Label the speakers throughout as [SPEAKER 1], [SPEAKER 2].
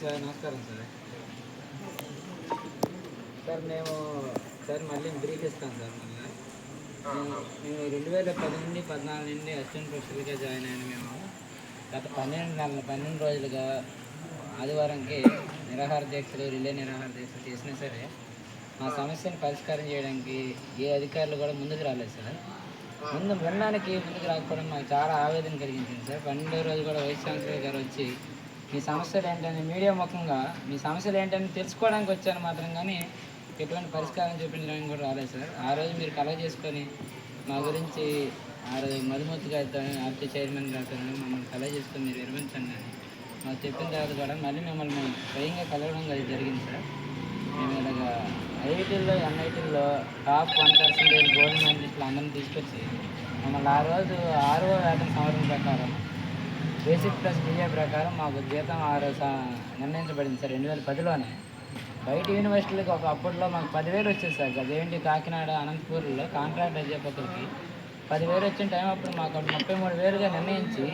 [SPEAKER 1] Sir నమస్కారం sir. Sir మేము మళ్ళీ బ్రీఫ్ ఇస్తాం సార్. మేము 2010 నుండి 14 నుండి అసిస్టెంట్ ప్రొఫెసర్గా జాయిన్ అయిన మేము గత 12 రోజులుగా ఆదివారంకి నిరాహార దీక్షలు, రిలే నిరాహార దీక్షలు చేసినా సరే మా సమస్యను పరిష్కారం చేయడానికి ఏ అధికారులు కూడా ముందుకు రాలేదు సార్. వినడానికి ముందుకు రాకపోవడం మాకు చాలా ఆవేదన కలిగించింది సార్. 12వ రోజు కూడా వైస్ ఛాన్సలర్ గారు వచ్చి మీ సమస్యలు ఏంటని మీడియా ముఖంగా మీ సమస్యలు ఏంటని తెలుసుకోవడానికి వచ్చాను మాత్రం, కానీ ఎటువంటి పరిష్కారం చూపించడానికి కూడా రాలేదు సార్. ఆ రోజు మీరు కలెక్ట్ చేసుకొని మా గురించి ఆ రోజు మధుమూర్తి గారితో ఆర్టీ చైర్మన్ గారితో మమ్మల్ని కలెక్ట్ చేసుకొని మీరు విరమించండి అని మాకు చెప్పిన తర్వాత కూడా మళ్ళీ మిమ్మల్ని మేము స్వయంగా కలవడం అది జరిగింది సార్. మేము ఇలాగా ఐఐటీల్లో ఎన్ఐటీల్లో టాప్ 1% గోల్డ్ మెడలిస్టులు అందరినీ తీసుకొచ్చి మమ్మల్ని ఆ రోజు 6వ వేతన సంవరణ ప్రకారం బేసిక్ ప్లస్ డిఏ ప్రకారం మాకు జీతం నిర్ణయించబడింది సార్ 2010లోనే. బయట యూనివర్సిటీలకు అప్పట్లో మాకు 10,000 వచ్చేది సార్. అదేంటి కాకినాడ, అనంతపూర్లో కాంట్రాక్ట్ అధ్యాపకులకి 10,000 వచ్చిన టైం అప్పుడు మాకు 33,000గా నిర్ణయించి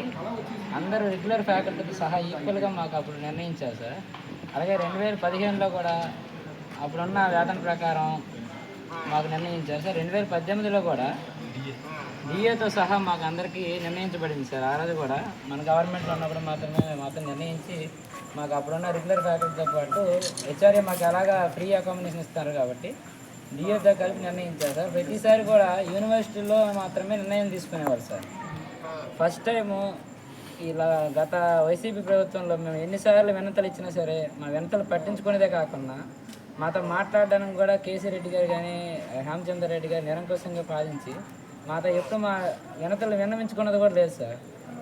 [SPEAKER 1] అందరూ రెగ్యులర్ ఫ్యాకల్టీతో సహా ఈక్వల్గా మాకు అప్పుడు నిర్ణయించారు సార్. అలాగే 2015లో కూడా అప్పుడున్న వేతన ప్రకారం మాకు నిర్ణయించారు సార్. 2018లో కూడా డిఏతో సహా మాకు అందరికీ నిర్ణయించబడింది సార్. ఆ రోజు కూడా మన గవర్నమెంట్లో ఉన్నప్పుడు మాత్రం నిర్ణయించి మాకు అప్పుడున్న రెగ్యులర్ ఫ్యాకల్టీతో పాటు హెచ్ఆర్ఏ మాకు ఎలాగా ఫ్రీ అకామిడేషన్ ఇస్తారు కాబట్టి డిఏతో కలిపి నిర్ణయించారు సార్. ప్రతిసారి కూడా యూనివర్సిటీలో మాత్రమే నిర్ణయం తీసుకునేవారు సార్. ఫస్ట్ టైము ఇలా గత వైసీపీ ప్రభుత్వంలో మేము ఎన్నిసార్లు వినతలు ఇచ్చినా సరే మా వినతలు పట్టించుకునేదే కాకుండా మాతో మాట్లాడడానికి కూడా కేసీ రెడ్డి గారు కానీ హేమచంద్ర రెడ్డి గారు నిరంకుశంగా పాలించి మాతో ఎప్పుడు మా వినతలు విన్నవించుకున్నది కూడా లేదు సార్.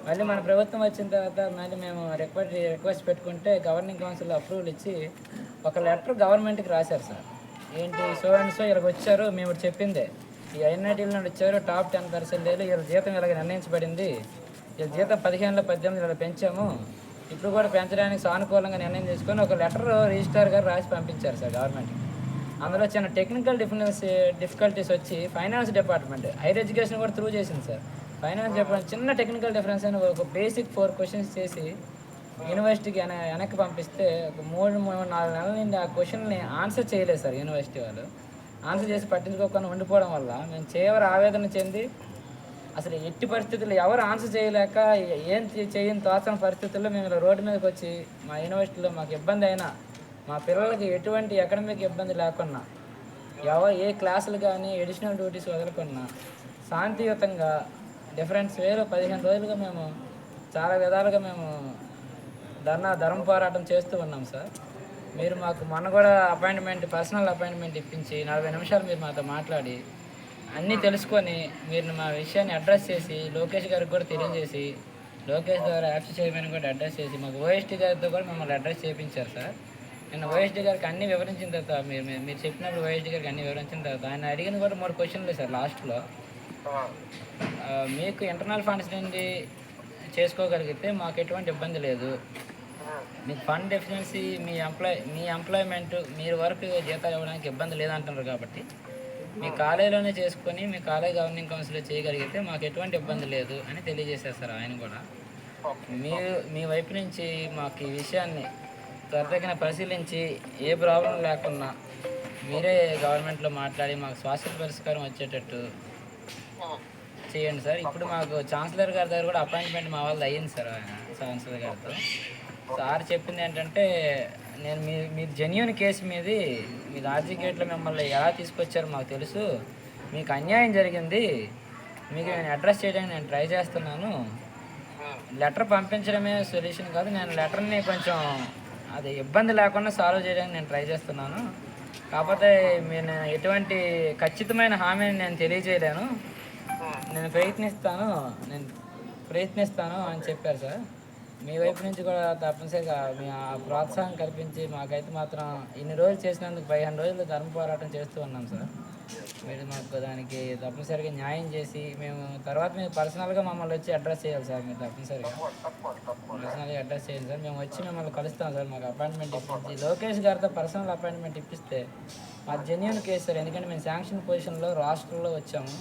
[SPEAKER 1] మళ్ళీ మన ప్రభుత్వం వచ్చిన తర్వాత మళ్ళీ మేము రిక్వెస్ట్ పెట్టుకుంటే గవర్నింగ్ కౌన్సిల్ అప్రూవల్ ఇచ్చి ఒక లెటర్ గవర్నమెంట్కి రాశారు సార్. ఏంటి సో అండ్ సో ఇలాగ వచ్చారు, మేము చెప్పిందే ఈ ఐఎన్ఐటీల నుండి వచ్చారు, టాప్ 10% వీళ్ళ జీతం ఇలాగ నిర్ణయించబడింది, వీళ్ళ జీతం 15లో 18 ఇలా పెంచాము, ఇప్పుడు కూడా పెంచడానికి సానుకూలంగా నిర్ణయం తీసుకొని ఒక లెటర్ రిజిస్ట్రార్ గారు రాసి పంపించారు సార్ గవర్నమెంట్కి. అందులో చిన్న టెక్నికల్ డిఫికల్టీస్ వచ్చి ఫైనాన్స్ డిపార్ట్మెంట్ హైయర్ ఎడ్యుకేషన్ కూడా త్రూ చేసింది సార్. ఫైనాన్స్ డిపార్ట్మెంట్ చిన్న టెక్నికల్ డిఫరెన్స్ అని ఒక బేసిక్ 4 క్వశ్చన్స్ చేసి యూనివర్సిటీకి వెనక్కి పంపిస్తే ఒక 3-4 నెలల నుండి ఆ క్వశ్చన్ని ఆన్సర్ చేయలేదు సార్. యూనివర్సిటీ వాళ్ళు ఆన్సర్ చేసి పట్టించుకోకుండా ఉండిపోవడం వల్ల మేము చేయవర ఆవేదన చెంది అసలు ఎట్టి పరిస్థితుల్లో ఎవరు ఆన్సర్ చేయలేక ఏం చేయని తోచని పరిస్థితుల్లో మేము ఇలా రోడ్డు మీదకి వచ్చి మా యూనివర్సిటీలో మాకు ఇబ్బంది అయినా మా పిల్లలకి ఎటువంటి అకాడమిక్ ఇబ్బంది లేకున్నా ఏ క్లాసులు కానీ ఎడిషనల్ డ్యూటీస్ వదలకున్నా శాంతియుతంగా డిఫరెంట్ వేలో 15 రోజులుగా మేము చాలా విధాలుగా మేము ధర్మ పోరాటం చేస్తూ ఉన్నాం సార్. మీరు మాకు మొన్న కూడా పర్సనల్ అపాయింట్మెంట్ ఇప్పించి 40 నిమిషాలు మీరు మాతో మాట్లాడి అన్నీ తెలుసుకొని మీరు మా విషయాన్ని అడ్రస్ చేసి లోకేష్ గారికి కూడా తెలియజేసి లోకేష్ ద్వారా యాప్స్ చైర్మన్ కూడా అడ్రస్ చేసి మాకు ఓఎస్టీ గారితో కూడా మమ్మల్ని అడ్రస్ చేయించారు సార్. నేను ఓఎస్డీ గారికి అన్నీ వివరించిన తర్వాత మీరు చెప్పినప్పుడు ఓఎస్డీ గారికి అన్నీ వివరించిన తర్వాత ఆయన అడిగిన కూడా 3 క్వశ్చన్లు సార్ లాస్ట్లో. మీకు ఇంటర్నల్ ఫండ్స్ నుండి చేసుకోగలిగితే మాకు ఎటువంటి ఇబ్బంది లేదు, మీకు ఫండ్ డెఫిషియన్సీ మీ ఎంప్లాయ్మెంట్ మీరు వరకు జీతాలు ఇవ్వడానికి ఇబ్బంది లేదంటున్నారు కాబట్టి మీ కాలేజీలోనే చేసుకొని మీ కాలేజ్ గవర్నింగ్ కౌన్సిల్లో చేయగలిగితే మాకు ఎటువంటి ఇబ్బంది లేదు అని తెలియజేశారు సార్ ఆయన కూడా. మీ వైపు నుంచి మాకు ఈ విషయాన్ని త్వరితగిన పరిశీలించి ఏ ప్రాబ్లం లేకున్నా మీరే గవర్నమెంట్లో మాట్లాడి మాకు శాశ్వత పరిష్కారం వచ్చేటట్టు చేయండి సార్. ఇప్పుడు మాకు ఛాన్సలర్ గారి దగ్గర కూడా అపాయింట్మెంట్ మా వాళ్ళది అయ్యింది సార్. ఛాన్సలర్ గారితో సార్ చెప్పింది ఏంటంటే నేను మీరు జెన్యూన్ కేసు మీది మీరు ఆర్జీ గేట్లో మిమ్మల్ని ఎలా తీసుకొచ్చారో మాకు తెలుసు, మీకు అన్యాయం జరిగింది, మీకు నేను అడ్రస్ చేయడానికి నేను ట్రై చేస్తున్నాను, లెటర్ పంపించడమే సొల్యూషన్ కాదు, నేను లెటర్ని కొంచెం అది ఇబ్బంది లేకుండా సాల్వ్ చేయడానికి నేను ట్రై చేస్తున్నాను, కాకపోతే మీరు ఎటువంటి ఖచ్చితమైన హామీని నేను తెలియజేయలేను, నేను ప్రయత్నిస్తాను అని చెప్పారు సార్. మీ వైపు నుంచి కూడా తప్పనిసరిగా మీ ఆ ప్రోత్సాహం కల్పించి మాకైతే మాత్రం ఇన్ని రోజులు చేసినందుకు 15 రోజులు ధర్మ పోరాటం చేస్తూ ఉన్నాం సార్. మీరు మాకు దానికి తప్పనిసరిగా న్యాయం చేసి మేము తర్వాత మీరు పర్సనల్గా మమ్మల్ని వచ్చి అడ్రస్ చేయాలి సార్. మీరు తప్పనిసరిగా పర్సనల్గా అడ్రస్ చేయాలి సార్. మేము వచ్చి మిమ్మల్ని కలుస్తాం సార్. మాకు అపాయింట్మెంట్ ఇప్పించి లోకేష్ గారితో పర్సనల్ అపాయింట్మెంట్ ఇప్పిస్తే మాకు జెన్యూన్ కేసు సార్. ఎందుకంటే మేము శాంక్షన్ పొజిషన్లో రాష్ట్రంలో వచ్చాము,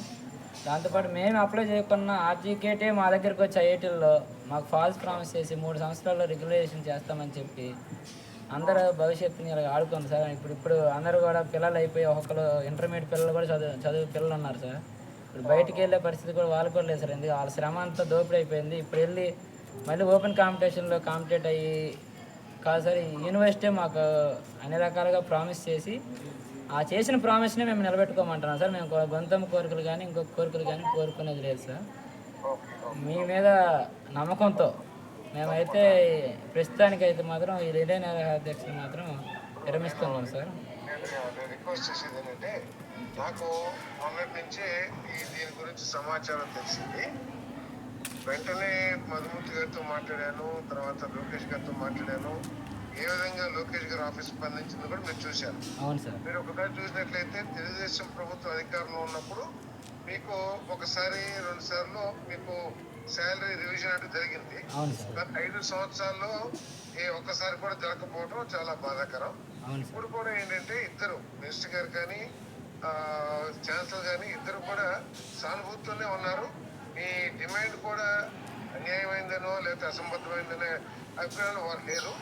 [SPEAKER 1] దాంతోపాటు మేము అప్లై చేయకున్న ఆర్జీకేటే మా దగ్గరికి వచ్చి ఐఐటీల్లో మాకు ఫాల్స్ ప్రామిస్ చేసి 3 సంవత్సరాల్లో రెగ్యులైజేషన్ చేస్తామని చెప్పి అందరూ భవిష్యత్తుని ఇలా ఆడుకోండి సార్. ఇప్పుడు అందరూ కూడా పిల్లలు అయిపోయి ఒక్కొక్కరు ఇంటర్మీడియట్ పిల్లలు కూడా చదువు పిల్లలు ఉన్నారు సార్. ఇప్పుడు బయటికి వెళ్ళే పరిస్థితి కూడా వాళ్ళకు కూడా లేదు సార్. ఎందుకు వాళ్ళ శ్రమ అంతా దోపిడీ అయిపోయింది. ఇప్పుడు వెళ్ళి మళ్ళీ ఓపెన్ కాంపిటీషన్లో కాంపిటేట్ అయ్యి కాదు సార్, ఈ యూనివర్సిటీ మాకు అన్ని రకాలుగా ప్రామిస్ చేసి ఆ చేసిన ప్రామిస్ని మేము నిలబెట్టుకోమంటున్నాం సార్. మేము గొంతమ్మ కోరికలు కానీ ఇంకొక కోరికలు కానీ కోరుకునేది లేదు సార్. మీ మీద నమ్మకంతో మేమైతే ప్రస్తుతానికైతే మాత్రం ఈ రిలే అధ్యక్షులు మాత్రం విరమిస్తున్నాం సార్.
[SPEAKER 2] నేను రిక్వెస్ట్ చేసేది ఏంటంటే, నాకు మొన్నటి నుంచే దీని గురించి సమాచారం తెలిసింది. వెంటనే మధుమూర్తి గారితో మాట్లాడాను, తర్వాత లోకేష్ గారితో మాట్లాడాను. ఏ విధంగా లోకేష్ గారు ఆఫీస్ స్పందించింది కూడా మీరు చూశారు.
[SPEAKER 1] అవును సార్.
[SPEAKER 2] మీరు ఒకసారి చూసినట్లయితే తెలుగుదేశం ప్రభుత్వం అధికారంలో ఉన్నప్పుడు మీకు ఒకసారి 2 సార్లు మీకు శాలరీ రివిజన్ అంటే జరిగింది. గత 5 సంవత్సరాల్లో ఒక్కసారి కూడా జరగకపోవడం చాలా బాధాకరం. ఇప్పుడు కూడా ఏంటంటే ఇద్దరు మినిస్టర్ గారు కానీ ఛాన్సలర్ కానీ ఇద్దరు కూడా సానుభూతితోనే ఉన్నారు. మీ డిమాండ్ కూడా అన్యాయమైందనో లేకపోతే అసంబద్ధమైందనే అభిప్రాయాలు వారు లేరు.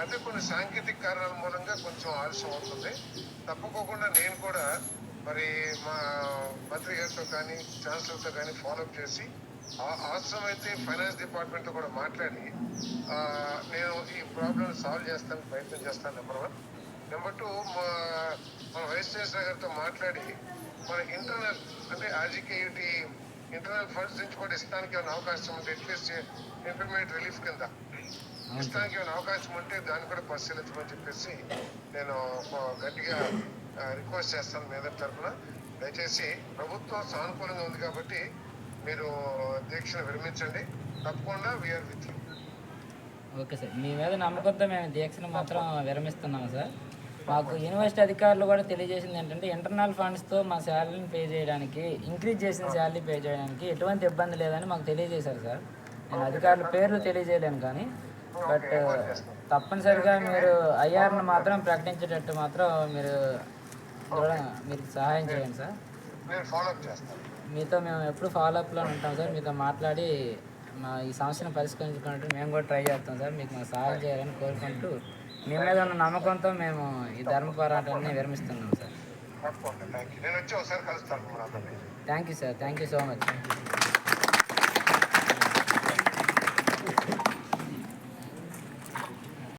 [SPEAKER 2] అయితే కొన్ని సాంకేతిక కారణాల మూలంగా కొంచెం ఆలస్యం అవుతుంది. తప్పకోకుండా నేను కూడా మరి మా మంత్రి గారితో కానీ ఛాన్సలర్తో కానీ ఫాలోఅప్ చేసి అవసరమైతే ఫైనాన్స్ డిపార్ట్మెంట్తో కూడా మాట్లాడి నేను ఈ ప్రాబ్లమ్ సాల్వ్ చేస్తానికి ప్రయత్నం చేస్తాను. నెంబర్ 1. నెంబర్ 2, మన వైస్ ఛాన్సలర్ గారితో మాట్లాడి మన ఇంటర్నల్ అంటే ఆర్జీకేయుటీ ఇంటర్నల్ ఫండ్స్ నుంచి కూడా ఇస్తానికి ఏమైనా అవకాశం ఉంటే అట్లీస్ట్ ఇంటర్మీడియట్ రిలీఫ్ కింద ఇస్తానికి ఏమైనా అవకాశం ఉంటే దాన్ని కూడా పరిశీలించమని చెప్పేసి నేను గట్టిగా రిక్వెస్ట్ చేస్తాను మీ అందరి తరఫున. దయచేసి ప్రభుత్వం సానుకూలంగా ఉంది కాబట్టి మీరు దీక్షను విరమించండి. తప్పకుండా we are with you.
[SPEAKER 1] Okay sir, మీ మీద నమ్మకంతో మేము దీక్షను మాత్రం విరమిస్తున్నాము సార్. మాకు యూనివర్సిటీ అధికారులు కూడా తెలియజేసింది ఏంటంటే ఇంటర్నల్ ఫండ్స్తో మా శాలరీని పే చేయడానికి, ఇంక్రీజ్ చేసిన శాలరీ పే చేయడానికి ఎటువంటి ఇబ్బంది లేదని మాకు తెలియజేశారు సార్. నేను అధికారుల పేర్లు తెలియజేయలేను కానీ బట్ తప్పనిసరిగా మీరు ఐఆర్ను మాత్రం ప్రకటించేటట్టు మాత్రం మీరు సహాయం చేయండి సార్. మీతో మేము ఎప్పుడు ఫాలోఅప్లో ఉంటాం సార్. మీతో మాట్లాడి మా ఈ సమస్యను పరిష్కరించుకున్నట్టు మేము కూడా ట్రై చేస్తాం సార్. మీకు మా సహాయం చేయాలని కోరుకుంటూ మీ మీద ఉన్న నమ్మకంతో మేము ఈ ధర్మ పోరాటాన్ని విరమిస్తున్నాం sir.
[SPEAKER 2] Thank you sir, thank you so much.